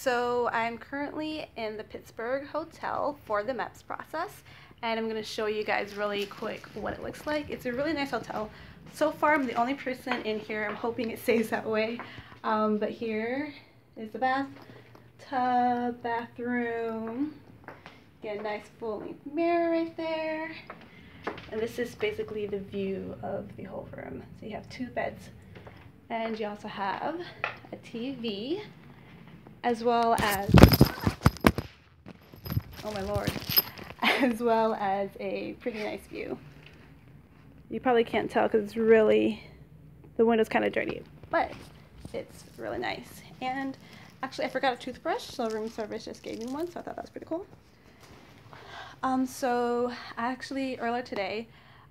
So I'm currently in the Pittsburgh hotel for the MEPS process, and I'm going to show you guys really quick what it looks like. It's a really nice hotel. So far, I'm the only person in here. I'm hoping it stays that way. But here is the bathtub, bathroom. Get a nice full-length mirror right there. And this is basically the view of the whole room. So you have two beds, and you also have a TV, as well as, oh my lord, as well as a pretty nice view. You probably can't tell because it's really, the window's kind of dirty, but it's really nice. And actually I forgot a toothbrush, so room service just gave me one, so I thought that was pretty cool. So actually earlier today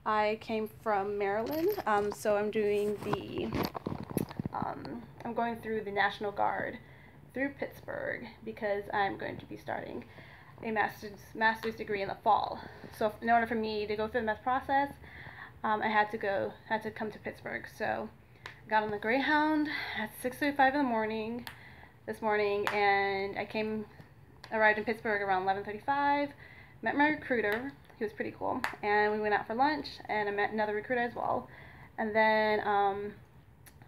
I came from Maryland, so I'm doing the, I'm going through the National Guard through Pittsburgh because I'm going to be starting a master's degree in the fall. So in order for me to go through the MEPS process, I had to come to Pittsburgh. So I got on the Greyhound at 6:35 in the morning this morning, and arrived in Pittsburgh around 11:35. Met my recruiter. He was pretty cool, and we went out for lunch, and I met another recruiter as well. And then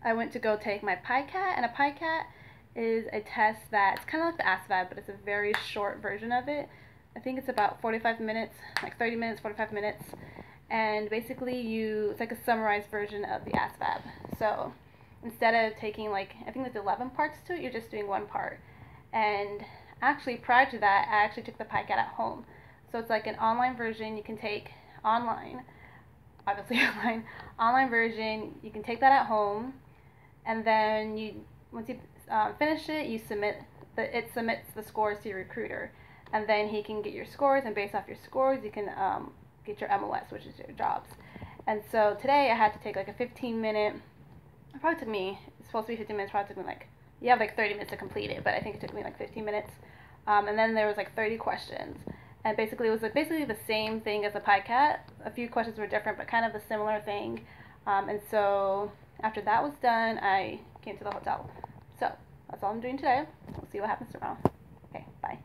I went to go take my PICAT, and a PICAT is a test that's kind of like the ASVAB, but it's a very short version of it. I think it's about 45 minutes, like 30 minutes, 45 minutes, and basically it's like a summarized version of the ASVAB. So instead of taking I think there's 11 parts to it, you're just doing one part. And actually prior to that, I actually took the PICAT at home. So it's like an online version you can take online, obviously online version. You can take that at home, and then once you finish it, it submits the scores to your recruiter, and then he can get your scores, and based off your scores, you can get your MOS, which is your jobs. And so today I had to take like a 15-minute. It probably took me. It's supposed to be 15 minutes. Probably took me you have like 30 minutes to complete it, but I think it took me like 15 minutes. And then there was like 30 questions. And basically, it was basically the same thing as a PICAT. A few questions were different, but kind of a similar thing. And so after that was done, I came to the hotel. So that's all I'm doing today. We'll see what happens tomorrow. Okay, bye.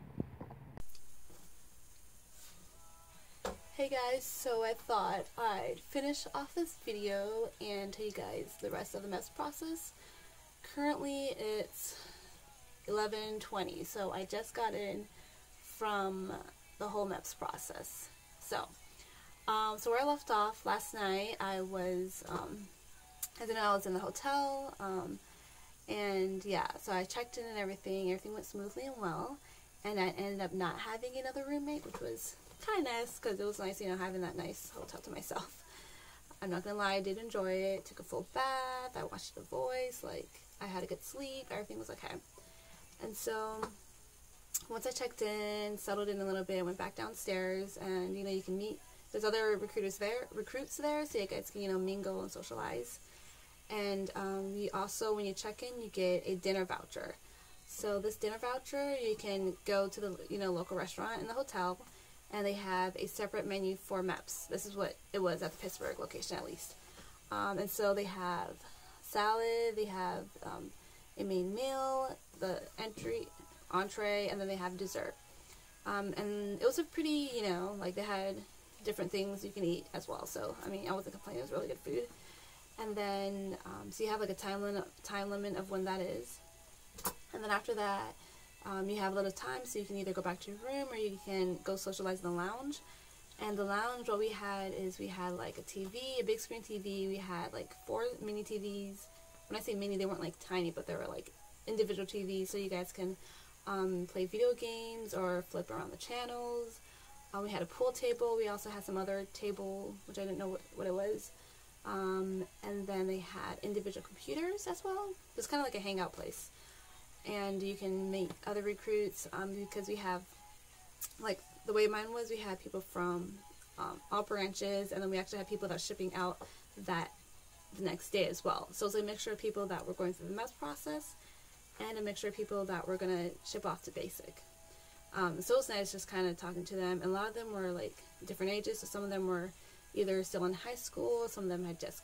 Hey guys, so I thought I'd finish off this video and tell you guys the rest of the MEPS process. Currently, it's 11:20, so I just got in from the whole MEPS process. So where I left off last night, I was in the hotel, and yeah, so I checked in and everything went smoothly and well, and I ended up not having another roommate, which was kind of nice, because it was nice, having that nice hotel to myself. I'm not gonna lie, I did enjoy it. Took a full bath, I watched The Voice, I had a good sleep, everything was okay. And so once I checked in, settled in a little bit, went back downstairs, and you can meet, there's other recruits there, so you guys can mingle and socialize. And you also, when you check in, you get a dinner voucher. So this dinner voucher, you can go to the local restaurant in the hotel, and they have a separate menu for MEPS. This is what it was at the Pittsburgh location, at least. And so they have salad, they have a main meal, the entree, and then they have dessert. And it was a pretty, they had different things you can eat as well. So, I wasn't complaining. It was really good food. And then, so you have a time limit of when that is. And then after that, you have a little time, so you can either go back to your room or you can go socialize in the lounge. And the lounge, what we had a TV, a big screen TV. We had 4 mini TVs. When I say mini, they weren't tiny, but they were individual TVs, so you guys can play video games or flip around the channels. We had a pool table. We also had some other table, which I didn't know what it was. And then they had individual computers as well. It's kind of like a hangout place. And you can meet other recruits, because we have, the way mine was, we had people from all branches, and then we actually had people that are shipping out the next day as well. So it's a mixture of people that were going through the MEPS process, and a mixture of people that were going to ship off to basic. So it was nice just kind of talking to them. And a lot of them were different ages, so some of them were either still in high school, some of them had just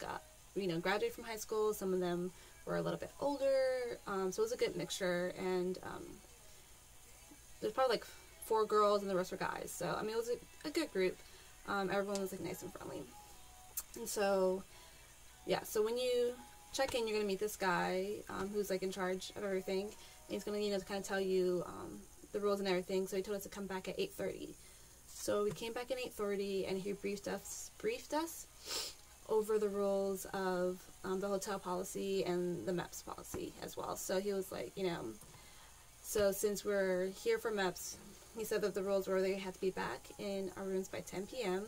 graduated from high school, some of them were a little bit older, so it was a good mixture. And there's probably like 4 girls and the rest were guys. So I mean, it was a good group. Everyone was like nice and friendly. And so yeah, so when you check in, you're gonna meet this guy who's like in charge of everything, and he's gonna, you know, kind of tell you the rules and everything. So he told us to come back at 8:30. So we came back at 8:30, and he briefed us over the rules of the hotel policy and the MEPS policy as well. So he was like, you know, so since we're here for MEPS, he said that the rules were they had to be back in our rooms by 10 p.m.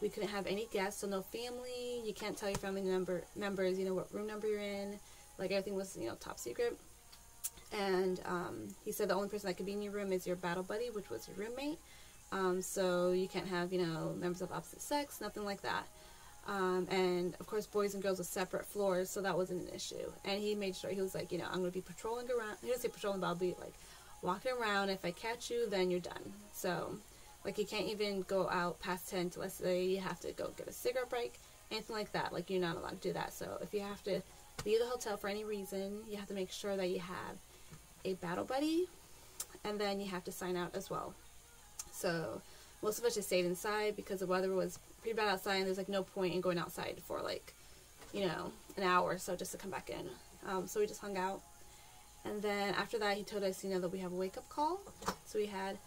We couldn't have any guests, so no family. You can't tell your family members, you know, what room number you're in. Like, everything was, you know, top secret. And he said the only person that could be in your room is your battle buddy, which was your roommate. So you can't have, you know, members of opposite sex, nothing like that. And of course, boys and girls with separate floors, so that wasn't an issue. And he made sure, he was like, you know, I'm going to be patrolling around. He didn't say patrolling, but I'll be like walking around. If I catch you, then you're done. So, like, you can't even go out past 10 to, let's say, you have to go get a cigarette break, anything like that. Like, you're not allowed to do that. So if you have to leave the hotel for any reason, you have to make sure that you have a battle buddy, and then you have to sign out as well. So most of us just stayed inside because the weather was pretty bad outside, and there's like no point in going outside for like, you know, an hour or so just to come back in. So we just hung out, and then after that he told us, you know, that we have a wake-up call. So we had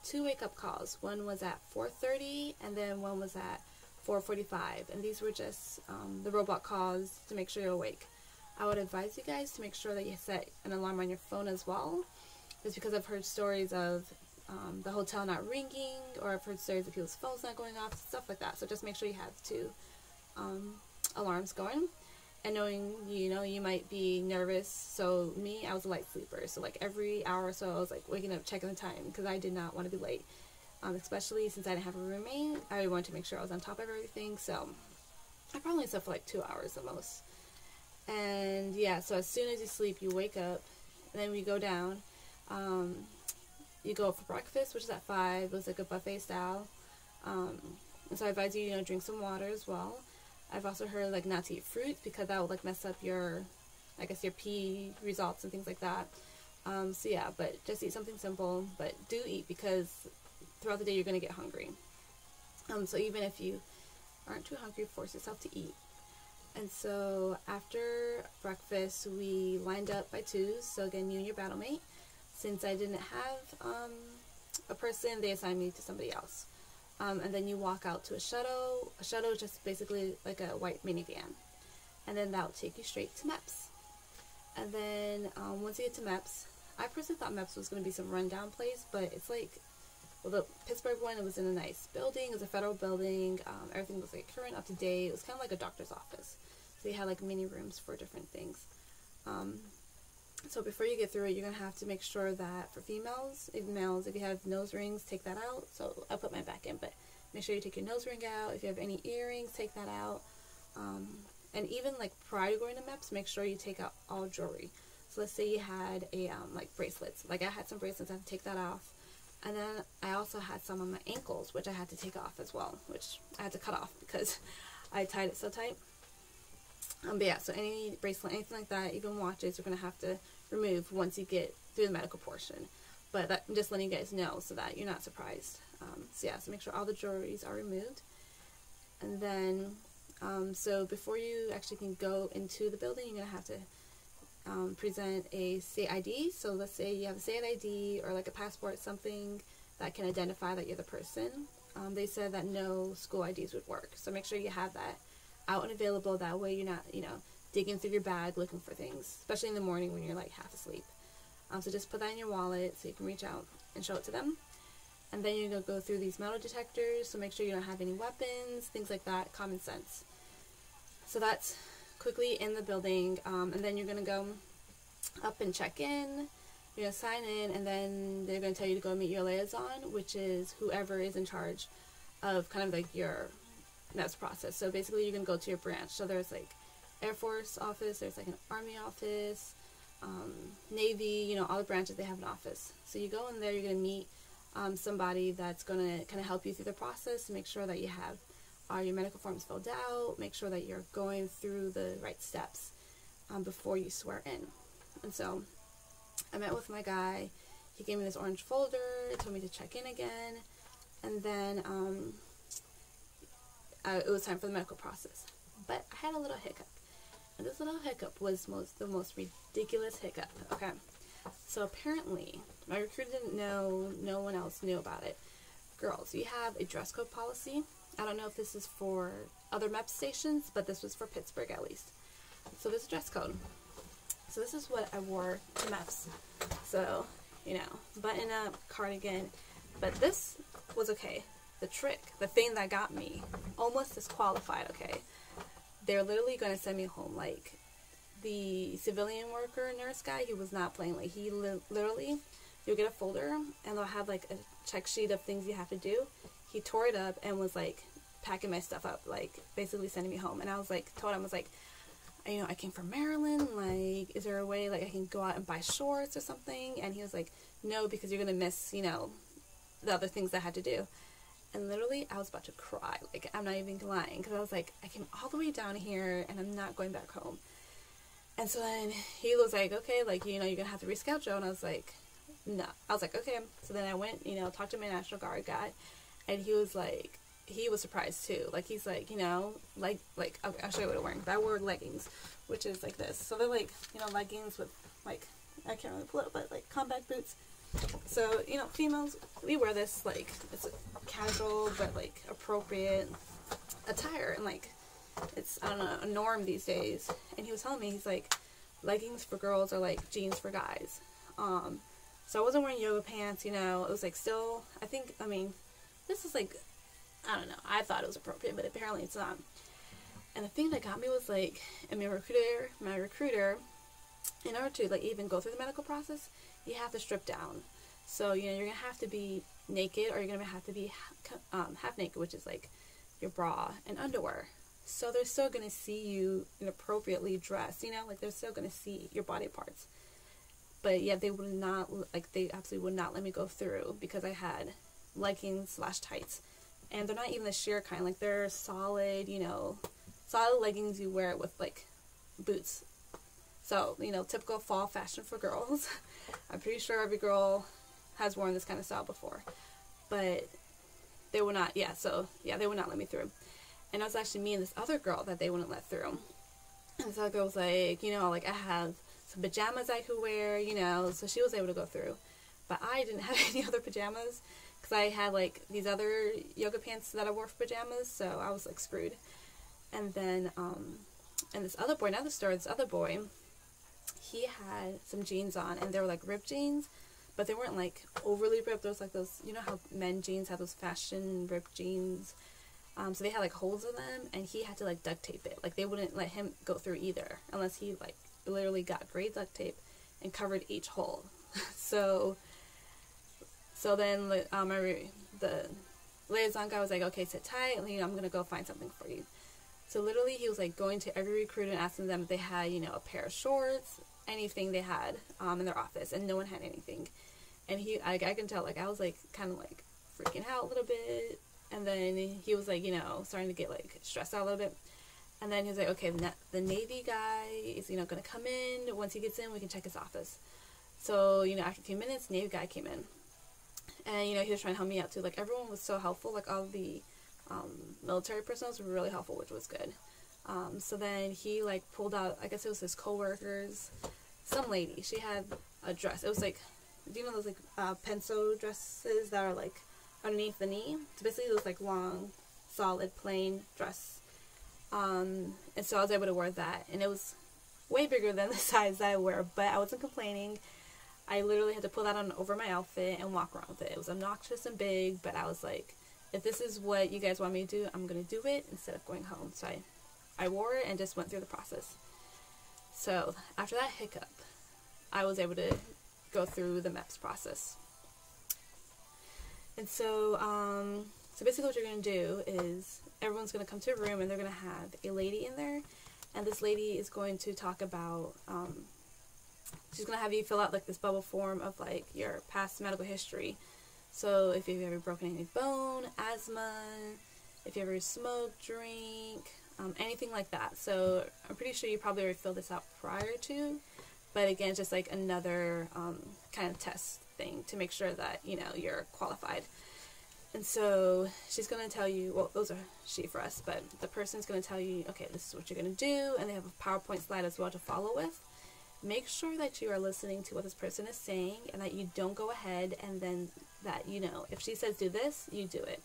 2 wake-up calls. One was at 4:30, and then one was at 4:45, and these were just the robot calls to make sure you're awake. I would advise you guys to make sure that you set an alarm on your phone as well, just because I've heard stories of the hotel not ringing, or I've heard stories of people's phones not going off, stuff like that. So just make sure you have 2 alarms going. And knowing, you know, you might be nervous. So me, I was a light sleeper, so like every hour or so I was like waking up, checking the time, because I did not want to be late, especially since I didn't have a roommate. I wanted to make sure I was on top of everything. So I probably slept for like 2 hours the most. And yeah, so as soon as you sleep, you wake up, and then we go down. You go for breakfast, which is at 5. It was like a buffet style. And so I advise you, you know, drink some water as well. I've also heard like not to eat fruit, because that would like mess up your, I guess, your pee results and things like that. So yeah, but just eat something simple, but do eat, because throughout the day you're going to get hungry. So even if you aren't too hungry, force yourself to eat. And so after breakfast, we lined up by 2s. So again, you and your battle mate. Since I didn't have a person, they assigned me to somebody else. And then you walk out to a shuttle. A shuttle is just basically like a white minivan. And then that will take you straight to MEPS. And then once you get to MEPS, I personally thought MEPS was going to be some rundown place, but it's like, well, the Pittsburgh one, it was in a nice building. It was a federal building. Everything was like current, up to date. It was kind of like a doctor's office. So you had like mini rooms for different things. So before you get through it, you're going to have to make sure that for females, even males, if you have nose rings, take that out. So I put mine back in, but make sure you take your nose ring out. If you have any earrings, take that out. And even like prior to going to MEPS, make sure you take out all jewelry. So let's say you had a like bracelets. Like I had some bracelets, I had to take that off. And then I also had some on my ankles, which I had to take off as well, which I had to cut off because I tied it so tight. But yeah, so any bracelet, anything like that, even watches, you're going to have to remove once you get through the medical portion. But that, I'm just letting you guys know so that you're not surprised. So yeah, so make sure all the jewelries are removed. And then, so before you actually can go into the building, you're going to have to present a state ID. So let's say you have a state ID or like a passport, something that can identify that you're the person. They said that no school IDs would work. So make sure you have that out and available. That way you're not, you know, digging through your bag looking for things, especially in the morning when you're like half asleep. So just put that in your wallet so you can reach out and show it to them. And then you're going to go through these metal detectors, so make sure you don't have any weapons, things like that, common sense. So that's quickly in the building, and then you're going to go up and check in, you're going to sign in, and then they're going to tell you to go meet your liaison, which is whoever is in charge of kind of like your MEPS process. So basically you're going to go to your branch. So there's like Air Force office, there's like an Army office, Navy, you know, all the branches, they have an office. So you go in there, you're going to meet somebody that's going to kind of help you through the process to make sure that you have all your medical forms filled out, make sure that you're going through the right steps before you swear in. And so I met with my guy. he gave me this orange folder, told me to check in again, and then it was time for the medical process. But I had a little hiccup, and this little hiccup was the most ridiculous hiccup. Okay, so apparently my recruiter didn't know, no one else knew about it. Girls, we have a dress code policy. I don't know if this is for other MEPS stations, but this was for Pittsburgh at least. So there's a dress code. So this is what I wore to MEPS. So, you know, button up, cardigan. But this was okay. The trick, the thing that got me almost disqualified, okay? They're literally going to send me home. Like, the civilian worker nurse guy, he was not playing. Like, he literally, you'll get a folder, and they'll have, like, a check sheet of things you have to do. He tore it up and was, like, packing my stuff up, like, basically sending me home. And I was, like, told him, I was, like, you know, I came from Maryland, like, is there a way, like, I can go out and buy shorts or something? And he was, like, no, because you're going to miss, you know, the other things I had to do. And literally, I was about to cry. Like, I'm not even lying, because I was, like, I came all the way down here, and I'm not going back home. And so then he was, like, okay, like, you know, you're going to have to reschedule. And I was, like, no. I was, like, okay. So then I went, you know, talked to my National Guard guy, and he was, like, he was surprised too. Like, he's like, you know, like, okay, I'll show you what I'm wearing. But I wore leggings, which is like this. So they're like, you know, leggings with, like, I can't really pull it, but like combat boots. So, you know, females, we wear this, like, it's casual, but like appropriate attire. And like, it's, I don't know, a norm these days. And he was telling me, he's like, leggings for girls are like jeans for guys. So I wasn't wearing yoga pants, you know, it was like still, I think, I mean, this is like, I don't know, I thought it was appropriate, but apparently it's not. And the thing that got me was, like, and my recruiter, in order to, like, even go through the medical process, you have to strip down. So, you know, you're going to have to be naked, or you're going to have to be half naked, which is, like, your bra and underwear. So they're still going to see you inappropriately dressed, you know, like, they're still going to see your body parts. But, yeah, they would not, like, they absolutely would not let me go through, because I had leggings / tights. And they're not even the sheer kind, like, they're solid, you know, solid leggings you wear with, like, boots. So, you know, typical fall fashion for girls. I'm pretty sure every girl has worn this kind of style before. But they would not, yeah, so, yeah, they would not let me through. And it was actually me and this other girl that they wouldn't let through. And this other girl was like, you know, like, I have some pajamas I could wear, you know, so she was able to go through. But I didn't have any other pajamas, because I had, like, these other yoga pants that I wore for pajamas, so I was, like, screwed. And then, and this other boy, not the store, this other boy, he had some jeans on, and they were, like, ripped jeans, but they weren't, like, overly ripped. There was, like, those, you know how men jeans have those fashion ripped jeans? So they had, like, holes in them, and he had to, like, duct tape it. Like, they wouldn't let him go through either, unless he, like, literally got gray duct tape and covered each hole. So then the liaison guy was like, okay, sit tight, and, you know, I'm going to go find something for you. So literally he was, like, going to every recruiter and asking them if they had, you know, a pair of shorts, anything they had in their office, and no one had anything. And I can tell, like, I was, like, kind of, like, freaking out a little bit. And then he was, like, you know, starting to get, like, stressed out a little bit. And then he was like, okay, the Navy guy is, you know, going to come in. Once he gets in, we can check his office. So, you know, after a few minutes, Navy guy came in. And, you know, he was trying to help me out, too. Like, everyone was so helpful. Like, all the military personnel were really helpful, which was good. So then he, like, pulled out, I guess it was his coworkers, some lady. She had a dress. It was, like, do you know those, like, pencil dresses that are, like, underneath the knee? So basically those, like, long, solid, plain dress. And so I was able to wear that. And it was way bigger than the size that I wear, but I wasn't complaining. I literally had to pull that on over my outfit and walk around with it. It was obnoxious and big, but I was like, if this is what you guys want me to do, I'm going to do it instead of going home. So I wore it and just went through the process. So after that hiccup, I was able to go through the MEPS process. And so, so basically what you're going to do is everyone's going to come to a room, and they're going to have a lady in there. And this lady is going to talk about, she's going to have you fill out, like, this bubble form of, like, your past medical history. So if you've ever broken any bone, asthma, if you ever smoke, drink, anything like that. So I'm pretty sure you probably already filled this out prior to. But again, it's just, like, another kind of test thing to make sure that, you know, you're qualified. And so she's going to tell you, well, those are she for us, but the person's going to tell you, okay, this is what you're going to do, and they have a PowerPoint slide as well to follow with. Make sure that you are listening to what this person is saying, and that you don't go ahead and then that, you know, if she says do this, you do it.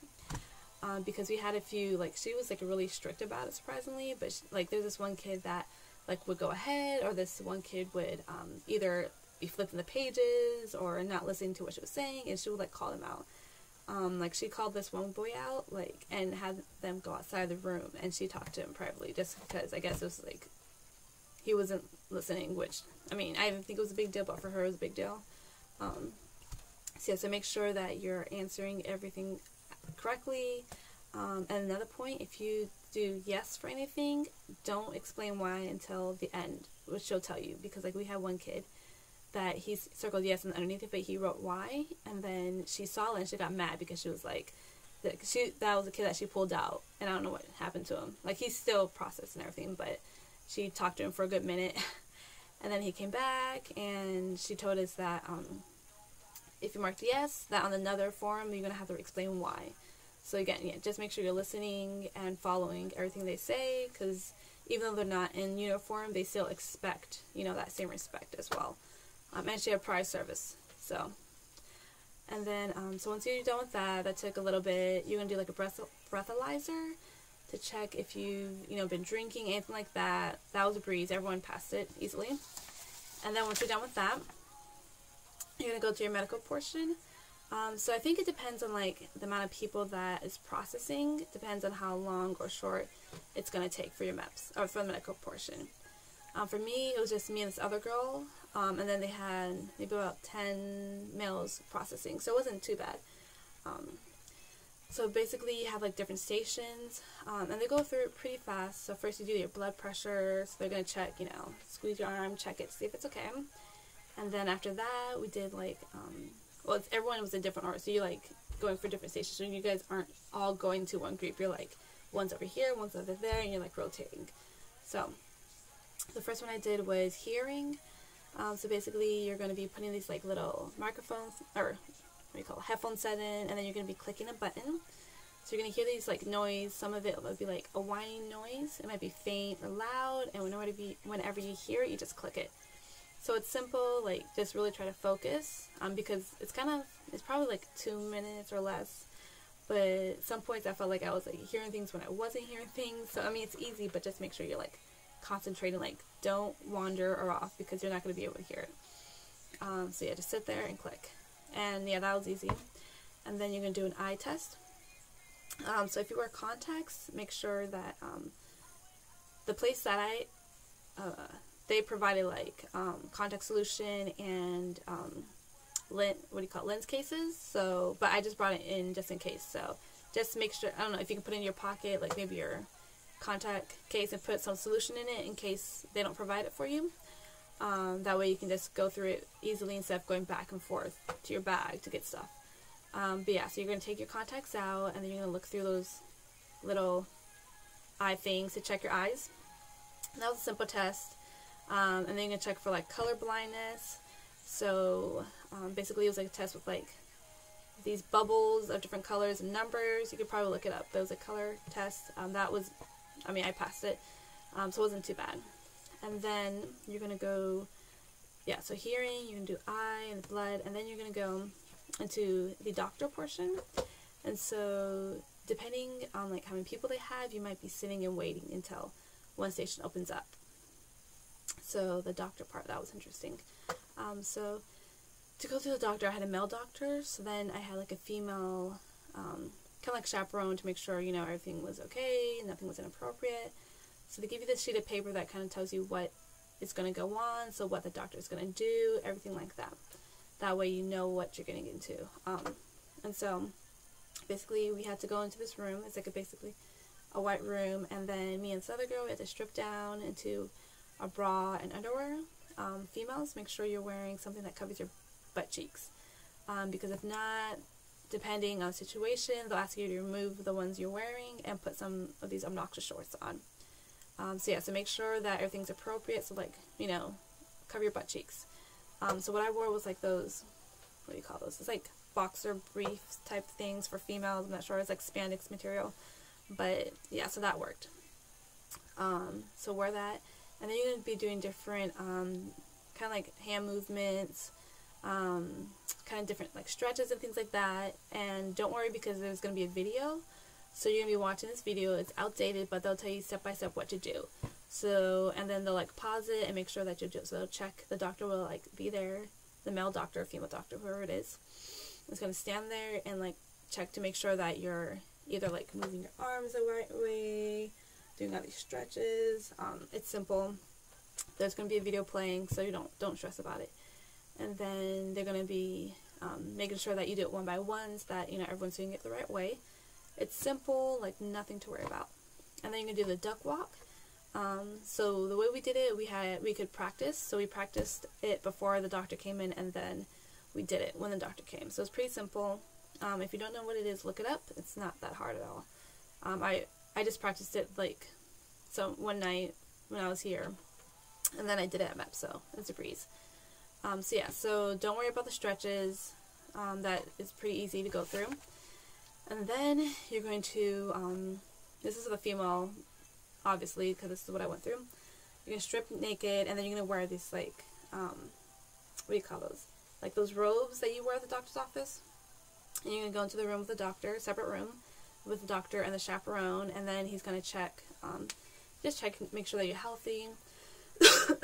Because we had a few, like, she was, like, really strict about it, surprisingly, but, like, there's this one kid that, like, would go ahead, or this one kid would either be flipping the pages or not listening to what she was saying, and she would, like, call them out. Like, she called this one boy out, like, and had them go outside the room, and she talked to him privately, just because I guess it was, like, he wasn't listening, which, I mean, I didn't think it was a big deal, but for her it was a big deal. So yeah, so make sure that you're answering everything correctly. And another point, if you do yes for anything, don't explain why until the end, which she'll tell you, because, like, we had one kid that he circled yes and underneath it, but he wrote why, and then she saw it and she got mad because she was like, that was a kid that she pulled out, and I don't know what happened to him. Like, he's still processed and everything, but she talked to him for a good minute, and then he came back, and she told us that if you marked yes, that on another form you're going to have to explain why. So again, yeah, just make sure you're listening and following everything they say, because even though they're not in uniform, they still expect, you know, that same respect as well. And she had prior service, so. And then, so once you're done with that, that took a little bit, you're going to do like a breathalyzer to check if you've, you know, been drinking, anything like that. That was a breeze. Everyone passed it easily. And then once you're done with that, you're going to go to your medical portion. So I think it depends on, like, the amount of people that is processing. It depends on how long or short it's going to take for your MEPS, or for the medical portion. For me, it was just me and this other girl, and then they had maybe about 10 males processing, so it wasn't too bad. So basically you have, like, different stations, and they go through it pretty fast. So first you do your blood pressure, so they're going to check, you know, squeeze your arm, check it, see if it's okay. And then after that, we did, like, well, everyone was in different order, so you're, like, going for different stations, so you guys aren't all going to one group. You're, like, one's over here, one's over there, and you're, like, rotating. So the first one I did was hearing. So basically you're going to be putting these, like, little microphones, or what do you call it, headphone set in, and then you're going to be clicking a button. So you're going to hear these, like, noise. Some of it will be, like, a whining noise. It might be faint or loud, and whenever you hear it, you just click it. So it's simple, like, just really try to focus, because it's probably, like, 2 minutes or less. But at some points I felt like I was, like, hearing things when I wasn't hearing things. So, I mean, it's easy, but just make sure you're, like, concentrating, like, don't wander or off, because you're not going to be able to hear it. So yeah, just sit there and click. And yeah, that was easy. And then you're going to do an eye test. So if you wear contacts, make sure that the place that they provided, like, contact solution and lens cases. So, but I just brought it in just in case. So just make sure, I don't know, if you can put it in your pocket, like maybe your contact case, and put some solution in it in case they don't provide it for you. That way you can just go through it easily instead of going back and forth to your bag to get stuff. But yeah, so you're going to take your contacts out, and then you're going to look through those little eye things to check your eyes. And that was a simple test. And then you're going to check for, like, color blindness. So basically it was like a test with, like, these bubbles of different colors and numbers. You could probably look it up. There was a color test. That was, I mean, I passed it. So it wasn't too bad. And then you're going to go, yeah, so hearing, you're going to do eye and blood, and then you're going to go into the doctor portion. And so depending on, like, how many people they have, you might be sitting and waiting until one station opens up. So the doctor part, that was interesting. So to go through the doctor, I had a male doctor, so then I had, like, a female kind of like chaperone to make sure, you know, everything was okay, nothing was inappropriate. So they give you this sheet of paper that kind of tells you what is going to go on, so what the doctor is going to do, everything like that. That way you know what you're getting into. And so basically we had to go into this room. It's like basically a white room, and then me and this other girl, we had to strip down into a bra and underwear. Females, make sure you're wearing something that covers your butt cheeks, because if not, depending on the situation, they'll ask you to remove the ones you're wearing and put some of these obnoxious shorts on. So yeah, so make sure that everything's appropriate, so, like, you know, cover your butt cheeks. So what I wore was, like, those, what do you call those? It's like boxer briefs type things for females. I'm not sure. It's like spandex material. But yeah, so that worked. So wear that. And then you're going to be doing different kind of like hand movements, kind of different like stretches and things like that. And don't worry, because there's going to be a video. So you're going to be watching this video. It's outdated, but they'll tell you step by step what to do. So, and then they'll like pause it and make sure that you do it. So they'll check, the doctor will like be there, the male doctor, female doctor, whoever it is going to stand there and like check to make sure that you're either like moving your arms the right way, doing all these stretches. It's simple. There's going to be a video playing, so you don't stress about it. And then they're going to be making sure that you do it one by one, so that, you know, everyone's doing it the right way. It's simple, like nothing to worry about. And then you're going to do the duck walk. So the way we did it, we could practice. So we practiced it before the doctor came in, and then we did it when the doctor came. So it's pretty simple. If you don't know what it is, look it up. It's not that hard at all. I just practiced it like, so one night when I was here, and then I did it at MEPS, so it's a breeze. So yeah, so don't worry about the stretches. That is pretty easy to go through. And then you're going to, this is the female, obviously, because this is what I went through. You're going to strip naked, and then you're going to wear these, like, what do you call those? Like those robes that you wear at the doctor's office. And you're going to go into the room with the doctor, separate room, with the doctor and the chaperone, and then he's going to check, just check, make sure that you're healthy. So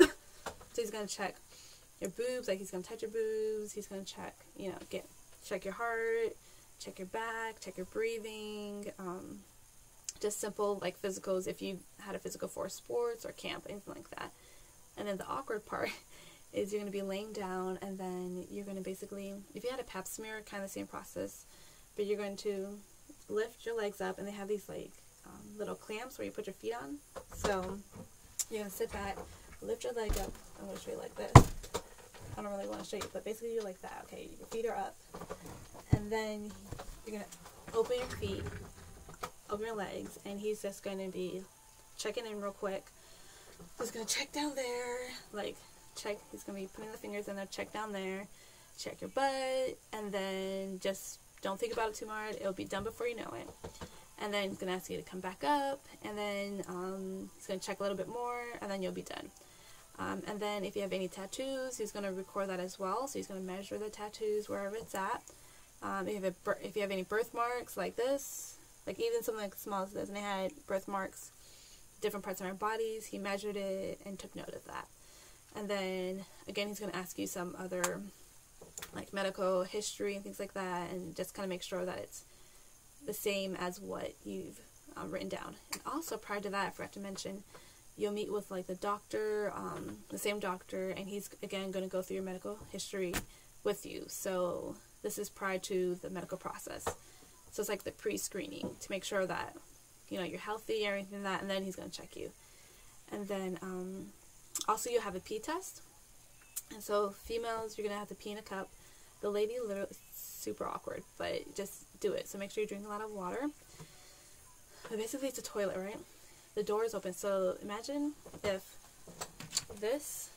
he's going to check your boobs, like he's going to touch your boobs, he's going to check, you know, check your heart, check your back, check your breathing, just simple, like, physicals if you had a physical for sports or camp, anything like that. And then the awkward part is you're going to be laying down, and then you're going to basically, if you had a pap smear, kind of the same process, but you're going to lift your legs up, and they have these, like, little clamps where you put your feet on. So you're going to sit back, lift your leg up. I'm going to show you like this. I don't really want to show you, but basically you're like that. Okay, your feet are up, and then you're going to open your feet, open your legs, and he's just going to be checking in real quick. He's going to check down there, like, check, he's going to be putting the fingers in there, check down there, check your butt, and then just don't think about it too much. It'll be done before you know it. And then he's going to ask you to come back up, and then he's going to check a little bit more, and then you'll be done. And then if you have any tattoos, he's going to record that as well. So he's going to measure the tattoos wherever it's at. If you have any birthmarks like this, like even something like small as this, and they had birthmarks, different parts of our bodies, he measured it and took note of that. And then, again, he's going to ask you some other, like, medical history and things like that, and just kind of make sure that it's the same as what you've written down. And also, prior to that, I forgot to mention, you'll meet with, like, the doctor, the same doctor, and he's, again, going to go through your medical history with you. So this is prior to the medical process. So it's like the pre-screening to make sure that, you know, you're healthy, everything like that, and then he's going to check you. And then, also, you have a pee test. And so, females, you're going to have to pee in a cup. The lady, literally, super awkward, but just do it. So make sure you drink a lot of water. But basically, it's a toilet, right? The door is open. So imagine if this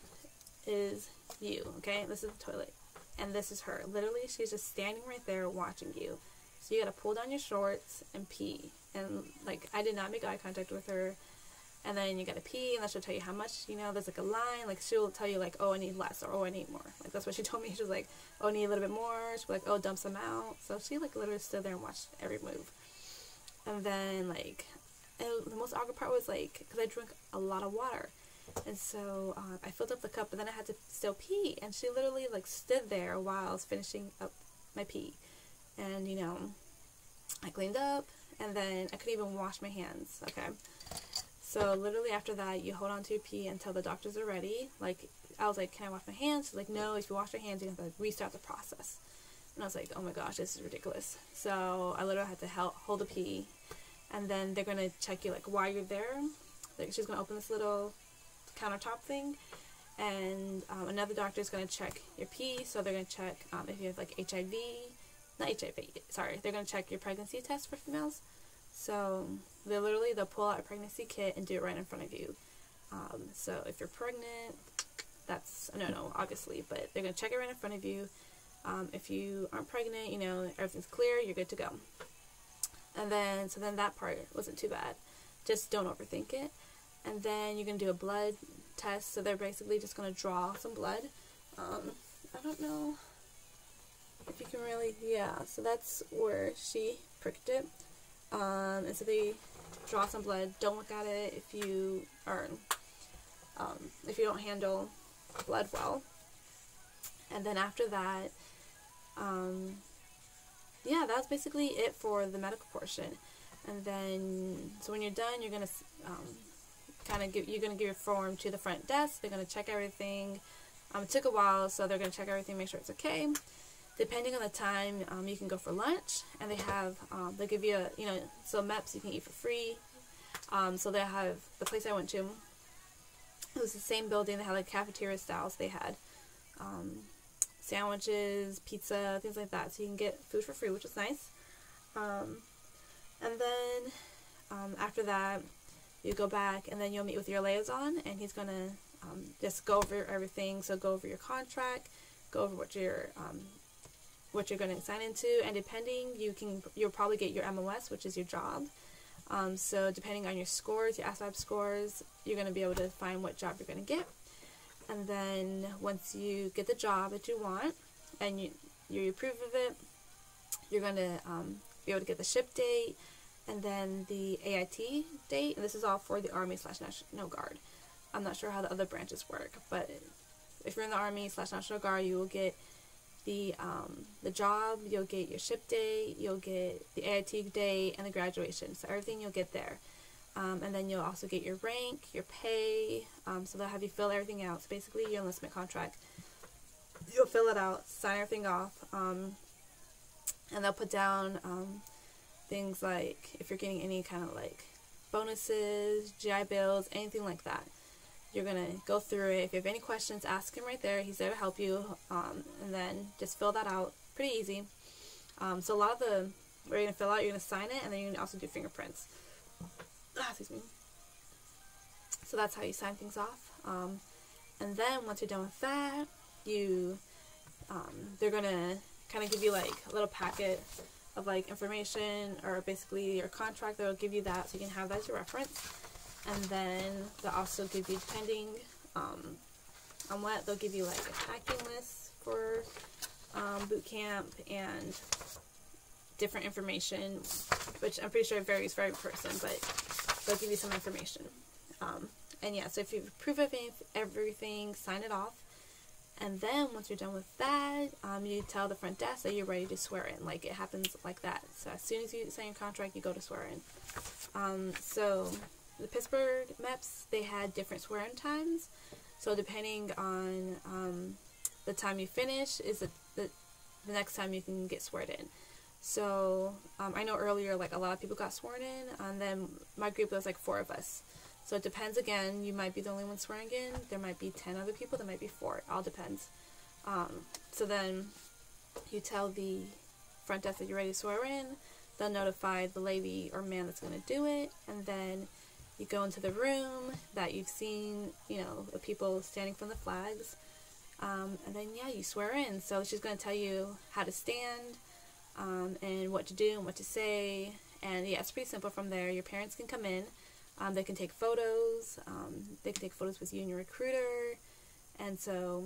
is you, okay? This is the toilet. And this is her. Literally, she's just standing right there watching you. So you got to pull down your shorts and pee. And, like, I did not make eye contact with her. And then you gotta pee, and then she'll tell you how much, you know, there's like a line, like she'll tell you like, oh, I need less, or oh, I need more. Like, that's what she told me. She was like, oh, I need a little bit more. She'll be like, oh, dump some out. So she like literally stood there and watched every move. And then, like, and the most awkward part was, like, because I drank a lot of water, and so I filled up the cup, but then I had to still pee, and she literally like stood there while I was finishing up my pee. And, you know, I cleaned up, and then I couldn't even wash my hands. Okay. So literally after that, you hold on to your pee until the doctors are ready. Like, I was like, can I wash my hands? She's like, no, if you wash your hands, you have to restart the process. And I was like, oh my gosh, this is ridiculous. So I literally had to hold the pee. And then they're going to check you, like, while you're there. Like, she's going to open this little countertop thing. And another doctor is going to check your pee. So they're going to check if you have, like, HIV. Not HIV, sorry. They're going to check your pregnancy test for females. So they'll pull out a pregnancy kit and do it right in front of you. So if you're pregnant, that's a no-no, obviously, but they're going to check it right in front of you. If you aren't pregnant, you know, everything's clear, you're good to go. And then, so then that part wasn't too bad. Just don't overthink it. And then you're going to do a blood test. So they're basically just going to draw some blood. I don't know if you can really, yeah. So that's where she pricked it. And so they draw some blood. Don't look at it if you are, if you don't handle blood well. And then after that, yeah, that's basically it for the medical portion. And then, so when you're done, you're gonna you're gonna give your form to the front desk. They're gonna check everything. It took a while, so they're gonna check everything, make sure it's okay. Depending on the time, you can go for lunch, and they have they give you so MEPS you can eat for free. So they have the place I went to. It was the same building. They had like cafeteria styles. They had sandwiches, pizza, things like that. So you can get food for free, which is nice. And then after that, you go back, and then you'll meet with your liaison, and he's gonna just go over everything. So go over your contract, go over what you're going to sign into, and depending, you'll probably get your MOS, which is your job. So depending on your scores, your ASVAB scores, you're going to be able to find what job you're going to get. And then once you get the job that you want, and you approve of it, you're going to be able to get the ship date, and then the AIT date. And this is all for the Army/National Guard. I'm not sure how the other branches work, but if you're in the Army/National Guard, you will get the job, you'll get your ship date, you'll get the AIT date, and the graduation. So everything you'll get there. And then you'll also get your rank, your pay, so they'll have you fill everything out. So basically your enlistment contract, you'll fill it out, sign everything off, and they'll put down things like if you're getting any kind of like bonuses, GI bills, anything like that. You're going to go through it. If you have any questions, ask him right there. He's there to help you. And then just fill that out. Pretty easy. So a lot of what you're going to fill out, you're going to sign it, and then you're going to also do fingerprints. Excuse me. So that's how you sign things off. And then once you're done with that, they're going to kind of give you like a little packet of like information, or basically your contract. They'll give you that so you can have that as your reference. And then they'll also give you, depending on what, they'll give you like a packing list for boot camp and different information, which I'm pretty sure it varies for every person, but they'll give you some information. And yeah, so if you approve of everything, sign it off. And then once you're done with that, you tell the front desk that you're ready to swear in. Like, it happens like that. So as soon as you sign your contract, you go to swear in. So the Pittsburgh MEPS, they had different swear-in times. So depending on the time you finish is the next time you can get sworn in. So I know earlier, like, a lot of people got sworn in, and then my group was like 4 of us. So it depends. Again, you might be the only one swearing in. There might be 10 other people. There might be 4. It all depends. So then you tell the front desk that you're ready to swear in. They'll notify the lady or man that's going to do it, and then you go into the room that you've seen, the people standing from the flags, and then, yeah, you swear in. So she's going to tell you how to stand, and what to do and what to say, and, yeah, it's pretty simple from there. Your parents can come in. They can take photos. They can take photos with you and your recruiter, and so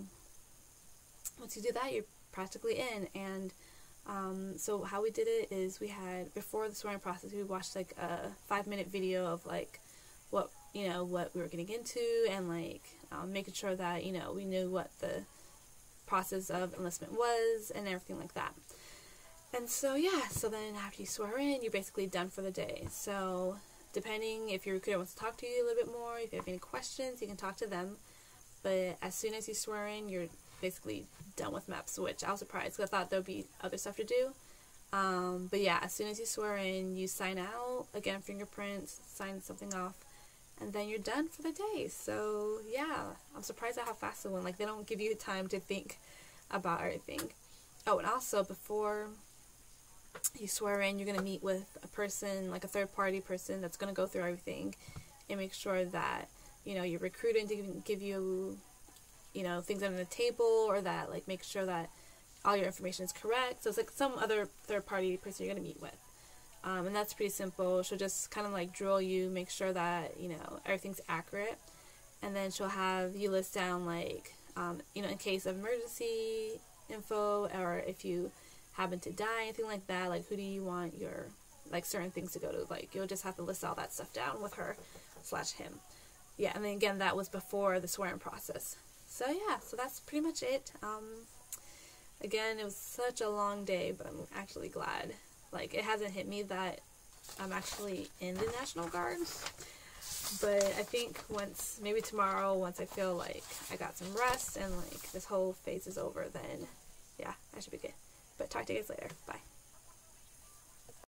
once you do that, you're practically in. And so how we did it is we had, before the swearing process, we watched like a 5-minute video of like what we were getting into, and like making sure that we knew what the process of enlistment was and everything like that. And so, yeah, so then after you swear in, you're basically done for the day. So depending if your recruiter wants to talk to you a little bit more, if you have any questions, you can talk to them. But as soon as you swear in, you're basically done with MEPS, which I was surprised because I thought there would be other stuff to do. But yeah, as soon as you swear in, you sign out, again, fingerprints, sign something off, and then you're done for the day. So yeah, I'm surprised at how fast it went. Like, they don't give you time to think about everything. Oh, and also before you swear in, you're going to meet with a person, like a third-party person that's going to go through everything and make sure that, your recruiter didn't give you, things under the table, or that, like, make sure that all your information is correct. So it's like some other third-party person you're going to meet with. And that's pretty simple. She'll just kind of like drill you, make sure that, you know, everything's accurate. And then she'll have you list down like, you know, in case of emergency info, or if you happen to die, anything like that, like who do you want your, like certain things to go to. Like you'll just have to list all that stuff down with her / him. Yeah, and then again, that was before the swearing process. So yeah, so that's pretty much it. Again, it was such a long day, but I'm actually glad. Like, it hasn't hit me that I'm actually in the National Guard. But I think maybe tomorrow, once I feel like I got some rest and like this whole phase is over, then yeah, I should be good. But talk to you guys later. Bye.